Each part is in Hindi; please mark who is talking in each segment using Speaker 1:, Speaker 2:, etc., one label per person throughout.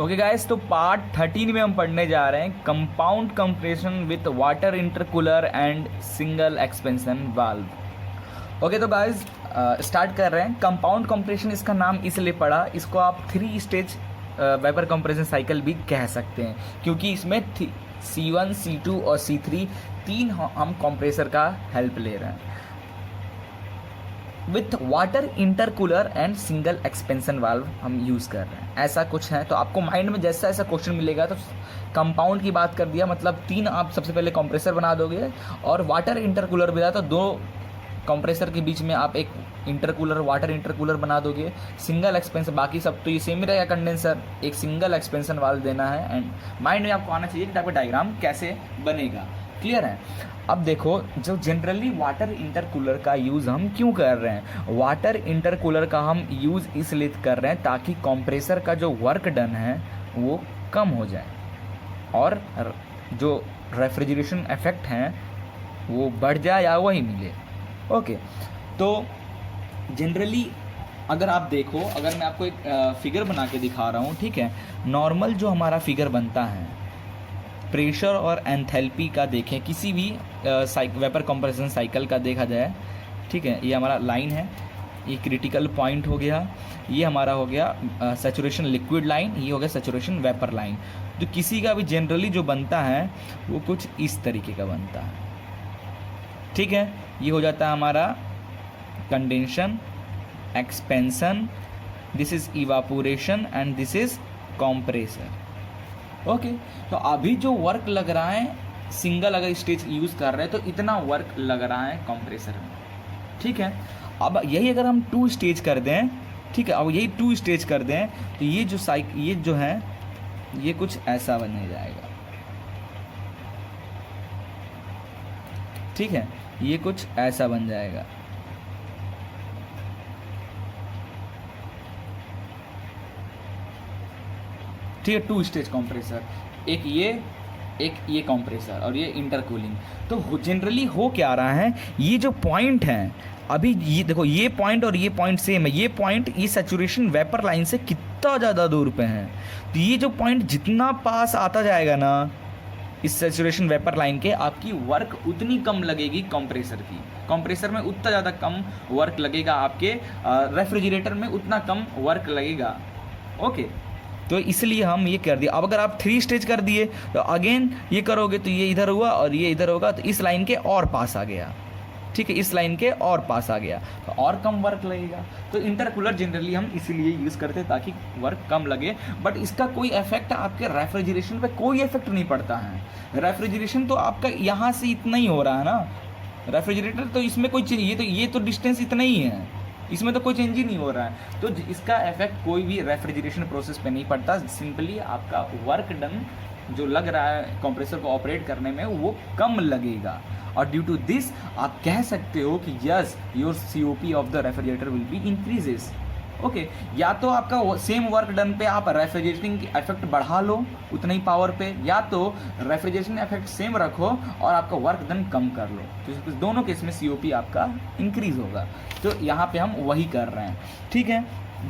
Speaker 1: ओके गाइस, तो पार्ट 13 में हम पढ़ने जा रहे हैं compound compression with water intercooler and single expansion valve. Okay तो गाइस स्टार्ट कर रहे हैं। कंपाउंड कंप्रेशन इसका नाम इसलिए पड़ा, इसको आप 3 स्टेज वेपर कंप्रेशन साइकिल भी कह सकते हैं, क्योंकि इसमें C1, C2 और C3 तीन हम कंप्रेसर का हेल्प ले रहे हैं with water intercooler and single expansion valve हम यूज़ कर रहे हैं। ऐसा कुछ है, तो आपको माइंड में जैसा ऐसा क्वेश्चन मिलेगा तो कंपाउंड की बात कर दिया, मतलब 3 आप सबसे पहले कंप्रेसर बना दोगे, और वाटर इंटरकूलर भी था तो 2 कंप्रेसर के बीच में आप एक इंटरकूलर वाटर इंटरकूलर बना दोगे। सिंगल एक्सपेंशन, बाकी सब तो ये सेम ही रहेगा, कंडेंसर, एक सिंगल एक्सपेंशन वाल्व देना है। एंड माइंड में आपको आना चाहिए कि आपका डायग्राम कैसे बनेगा। क्लियर है? अब देखो, जो जनरली वाटर इंटरकूलर का यूज़ हम क्यों कर रहे हैं, वाटर इंटरकूलर का हम यूज़ इसलिए कर रहे हैं ताकि कंप्रेसर का जो वर्क डन है वो कम हो जाए और जो रेफ्रिजरेशन इफेक्ट हैं वो बढ़ जाए या वही मिले। ओके, तो जनरली अगर आप देखो, अगर मैं आपको एक फिगर बना के दिखा रहा हूँ, ठीक है, नॉर्मल जो हमारा फिगर बनता है प्रेशर और एंथैल्पी का देखें, किसी भी वेपर कंप्रेशन साइकिल का देखा जाए, ठीक है, ये हमारा लाइन है, ये क्रिटिकल पॉइंट हो गया, ये हमारा हो गया सैचुरेशन लिक्विड लाइन, ये हो गया सैचुरेशन वेपर लाइन। तो किसी का भी जनरली जो बनता है वो कुछ इस तरीके का बनता है, ठीक है। ये हो जाता है हमारा condensation, expansion, this is evaporation and this is compressor. Okay, तो अभी जो वर्क लग रहा है, सिंगल अगर स्टेज यूज़ कर रहे हैं तो इतना वर्क लग रहा है कंप्रेसर में, ठीक है। अब यही अगर हम 2 स्टेज कर दें, ठीक है, अब यही 2 स्टेज कर दें तो ये जो है ये कुछ ऐसा बनने जाएगा, ठीक है, ये कुछ ऐसा बन जाएगा। ठीक है, 2 स्टेज कंप्रेसर, एक ये कंप्रेसर और ये इंटरकूलिंग। तो जनरली हो क्या रहा है, ये जो पॉइंट है, अभी ये देखो, ये पॉइंट और ये पॉइंट सेम है, ये पॉइंट ये सैचुरेशन वेपर लाइन से कितना ज़्यादा दूर पे है, तो ये जो पॉइंट जितना पास आता जाएगा ना इस सैचुरेशन वेपर लाइन के, आपकी वर्क उतनी कम लगेगी कंप्रेसर की। कंप्रेसर में उतना ज़्यादा कम वर्क लगेगा, आपके रेफ्रिजरेटर में उतना कम वर्क लगेगा। ओके, तो इसलिए हम ये कर दिया। अब अगर आप 3 स्टेज कर दिए तो अगेन ये करोगे तो ये इधर हुआ और ये इधर होगा, तो इस लाइन के और पास आ गया, ठीक है, इस लाइन के और पास आ गया, तो और कम वर्क लगेगा। तो इंटरकूलर जनरली हम इसीलिए यूज़ करते हैं ताकि वर्क कम लगे, बट इसका कोई इफेक्ट आपके रेफ्रिजरेशन पे कोई इफेक्ट नहीं पड़ता है। रेफ्रिजरेशन तो आपका यहाँ से इतना ही हो रहा है ना, रेफ्रिजरेटर तो इसमें कोई चीज़, ये तो डिस्टेंस इतना ही है, इसमें तो कोई चेंज ही नहीं हो रहा है, तो इसका इफेक्ट कोई भी रेफ्रिजरेशन प्रोसेस पे नहीं पड़ता। सिंपली आपका वर्क डन जो लग रहा है कंप्रेसर को ऑपरेट करने में वो कम लगेगा, और ड्यू टू दिस आप कह सकते हो कि yes, your COP of the refrigerator will be increases. Okay, या तो आपका सेम वर्क डन पे आप रेफ्रिजरेटिंग इफेक्ट बढ़ा लो उतना ही पावर पे, या तो रेफ्रिजरेशन इफेक्ट सेम रखो और आपका वर्क डन कम कर लो, तो दोनों केस में COP आपका इंक्रीज होगा। तो यहाँ पे हम वही कर रहे हैं, ठीक है।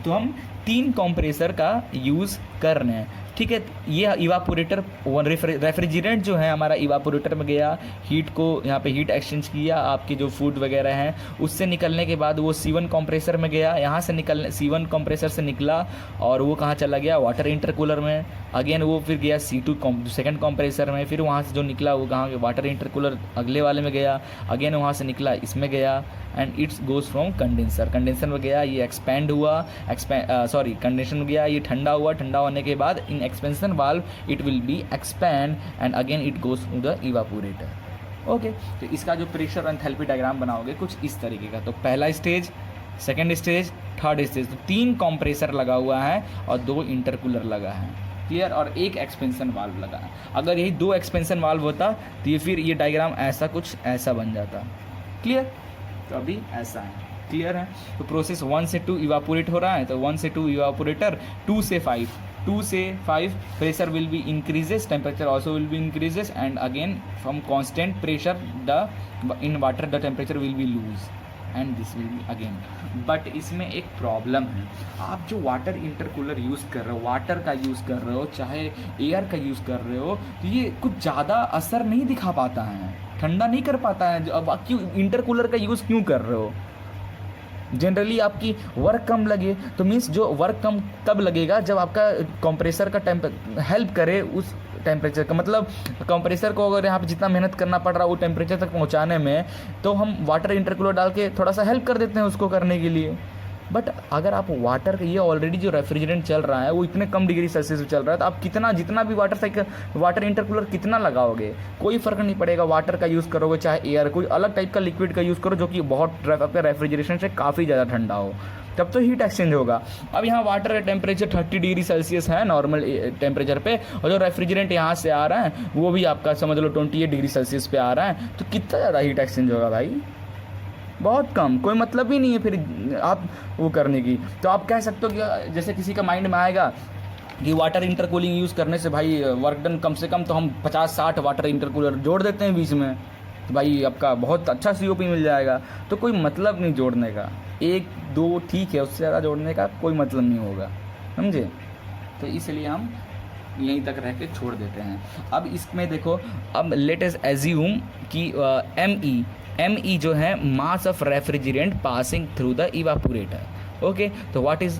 Speaker 1: तो हम 3 कंप्रेसर का यूज़ कर रहे हैं, ठीक है। ये इवापोरेटर, रेफ्रिजरेंट जो है हमारा इवापोरेटर में गया, हीट को यहाँ पे हीट एक्सचेंज किया, आपके जो फूड वगैरह हैं उससे निकलने के बाद वो C1 कंप्रेसर में गया, यहाँ से निकलने C1 कंप्रेसर से निकला और वो कहाँ चला गया, वाटर इंटरकूलर में, अगेन वो फिर गया C2 सेकंड कंप्रेसर में, फिर वहाँ से जो निकला वो कहाँ वाटर इंटरकूलर अगले वाले में गया, अगेन वहाँ से निकला इसमें गया, and it's goes from condenser में गया, ये एक्सपेंड हुआ, कंडेंसर में गया, ये ठंडा हुआ, ठंडा होने के बाद in expansion valve it will be expand and again it goes to the evaporator. Okay, तो इसका जो प्रेशर और एंथैल्पी डायग्राम बनाओगे कुछ इस तरीके का। तो पहला stage, second stage, third stage, तो 3 कंप्रेसर लगा हुआ है और 2 इंटरकूलर लगा है, क्लियर, और 1 एक्सपेंशन वाल्व लगा है। अगर यही 2 एक्सपेंशन वाल्व होता तो ये फिर ये डायग्राम ऐसा कुछ ऐसा बन जाता, क्लियर। तो अभी ऐसा है, क्लियर है। तो प्रोसेस 1 से 2 इवापोरेट हो रहा है, तो 1 से 2 इवापोरेटर, 2 से 5 pressure will be increases, temperature also will be increases, and again from constant pressure in water the temperature will be lose। And this will be again. But इसमें एक प्रॉब्लम है, आप जो वाटर इंटरकूलर यूज़ कर रहे हो, वाटर का यूज़ कर रहे हो चाहे एयर का यूज़ कर रहे हो, तो ये कुछ ज़्यादा असर नहीं दिखा पाता है, ठंडा नहीं कर पाता है। अब आप क्यों इंटरकूलर का यूज़ क्यों कर रहे हो? जनरली आपकी वर्क कम लगे, तो मीन्स जो वर्क कम तब लगेगा जब आपका कंप्रेसर का हेल्प करे उस टेम्परेचर का, मतलब कंप्रेसर को अगर यहाँ पे जितना मेहनत करना पड़ रहा है वो टेम्परेचर तक पहुँचाने में, तो हम वाटर इंटरकूलर डाल के थोड़ा सा हेल्प कर देते हैं उसको करने के लिए। बट अगर आप वाटर, ये ऑलरेडी जो रेफ्रिजरेंट चल रहा है वो इतने कम डिग्री सेल्सियस में चल रहा है, तो आप कितना, जितना भी वाटर इंटरकूलर कितना लगाओगे कोई फ़र्क नहीं पड़ेगा। वाटर का यूज़ करोगे चाहे एयर, कोई अलग टाइप का लिक्विड का यूज़ करो जो कि बहुत आपका रेफ्रिजरेशन से काफ़ी ज़्यादा ठंडा हो, तब तो हीट एक्सचेंज होगा। अब यहाँ वाटर का टेम्परेचर 30 डिग्री सेल्सियस है नॉर्मल टेम्परेचर पे, और जो रेफ्रिजरेंट यहाँ से आ रहा है वो भी आपका समझ लो 28 डिग्री सेल्सियस पे आ रहा है, तो कितना ज़्यादा हीट एक्सचेंज होगा भाई? बहुत कम, कोई मतलब ही नहीं है फिर आप वो करने की। तो आप कह सकते हो कि जैसे किसी का माइंड में आएगा कि वाटर इंटरकूलिंग यूज़ करने से भाई वर्क डन कम से कम, तो हम 50-60 वाटर इंटरकूलर जोड़ देते हैं बीच में, तो भाई आपका बहुत अच्छा COP मिल जाएगा। तो कोई मतलब नहीं जोड़ने का, 1-2 ठीक है, उससे ज़्यादा जोड़ने का कोई मतलब नहीं होगा, समझे? तो इसलिए हम यहीं तक रह के छोड़ देते हैं। अब इसमें देखो, अब लेट अस एज्यूम कि ME जो है mass of refrigerant passing through the evaporator. Okay, तो what is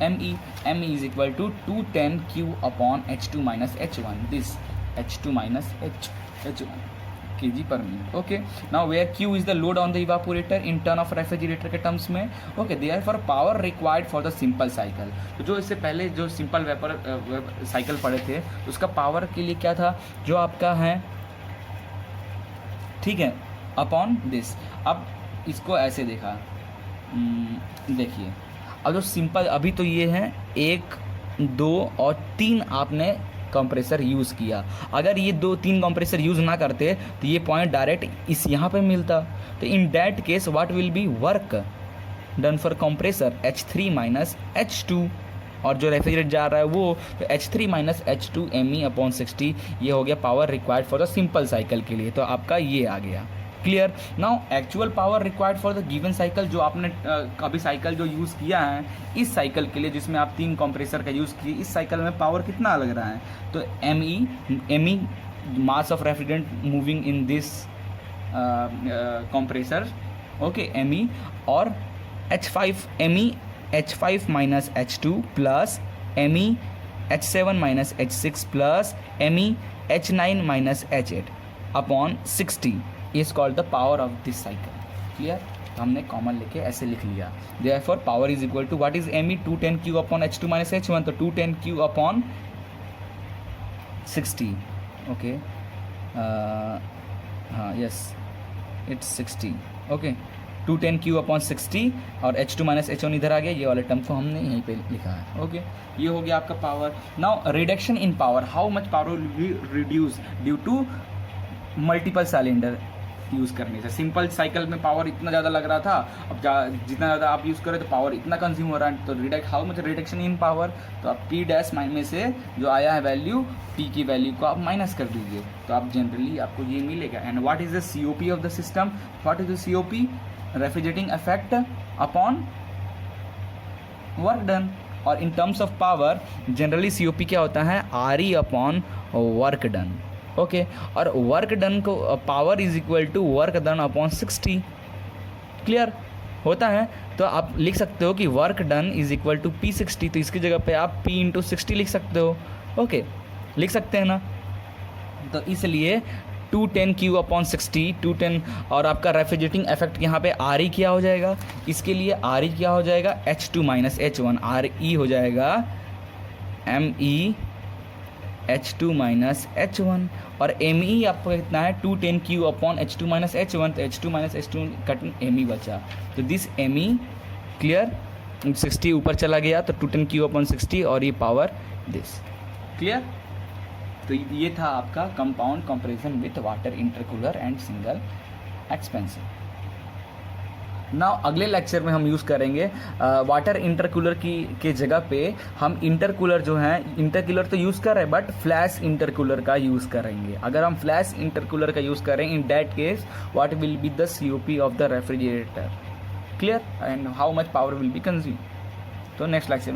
Speaker 1: ME is equal to 210 Q upon H2 minus H1, this H2 minus H1 kg per minute. Okay, now where Q is the load on the evaporator in turn of refrigerator के टर्म्स में। Okay, therefore power required for the simple cycle, तो जो इससे पहले जो सिंपल वेपर साइकिल पढ़े थे उसका पावर के लिए क्या था, जो आपका है, ठीक है, अपॉन दिस। अब इसको ऐसे देखा, देखिए, अब जो सिंपल, अभी तो ये है 1, 2 और 3 आपने कंप्रेसर यूज़ किया। अगर ये 2-3 कंप्रेसर यूज़ ना करते तो ये पॉइंट डायरेक्ट इस यहाँ पे मिलता। तो in that case what will be work done for compressor H3 minus H2, और जो रेफ्रिजरेट जा रहा है वो तो H3 minus H2 ME upon 60, ये हो गया power required for the simple cycle के लिए। तो आपका ये आ गया clear. Now actual power required for the given cycle, जो आपने कभी साइकिल जो यूज़ किया है इस साइकिल के लिए जिसमें आप 3 कंप्रेसर का यूज़ किए, इस साइकिल में पावर कितना लग रहा है? तो ME mass of refrigerant moving in this compressor, okay, ME, और H5 minus H2 plus ME H7 minus H6 plus ME H9 minus H8 upon 60 is called the power of this cycle. Clear? तो हमने कॉमन लेके ऐसे लिख लिया। Therefore power is equal to what is ME 210 Q upon H2 minus H1, तो 210 Q अपॉन 60, ओके, हाँ, yes, it's 60, okay, 210 Q upon 60 और H2 माइनस H1 इधर आ गया, ये वाले टर्म को हमने यहीं पे लिखा है। ओके, ये हो गया आपका power. Now reduction in power, how much power will be reduce due to multiple cylinder use करने से। सिंपल साइकिल में पावर इतना ज़्यादा लग रहा था, अब जितना ज़्यादा आप यूज़ करें तो पावर इतना कंज्यूम हो रहा है, तो how much reduction in power, तो आप P डैश में से जो आया है वैल्यू, P की वैल्यू को आप माइनस कर दीजिए, तो आप जनरली आपको ये मिलेगा। And what is the COP of the system, what is the COP, refrigerating effect upon work done. और in terms of power generally COP क्या होता है, RE upon work done. Okay, और वर्क डन को power is equal to work done upon 60। Clear होता है? तो आप लिख सकते हो कि work done is equal to P60, तो इसकी जगह पे आप P इंटू 60 लिख सकते हो। ओके, लिख सकते हैं ना? तो इसलिए 210 Q अपॉन 60, 210, और आपका रेफ्रिजरेटिंग इफेक्ट यहाँ पे RE क्या हो जाएगा, इसके लिए RE क्या हो जाएगा, H2 माइनस H1, RE हो जाएगा ME H2 माइनस H1, और ME आपको कितना है, 210 Q upon H2 minus H1, तो H2 minus H2 cut ME बचा, तो दिस ME, क्लियर, 60 ऊपर चला गया तो 210 Q अपॉन 60, और ये पावर दिस। क्लियर? तो ये था आपका compound comparison with water intercooler and single expensive. Now अगले लेक्चर में हम यूज़ करेंगे वाटर इंटरकूलर के जगह पे हम इंटरकूलर जो है, इंटरकूलर तो यूज़ कर रहे हैं बट फ्लैश इंटरकूलर का यूज़ करेंगे। अगर हम फ्लैश इंटरकूलर का यूज़ करें, in that case what will be the COP of the refrigerator. Clear, and how much power will B consume. तो नेक्स्ट लेक्चर में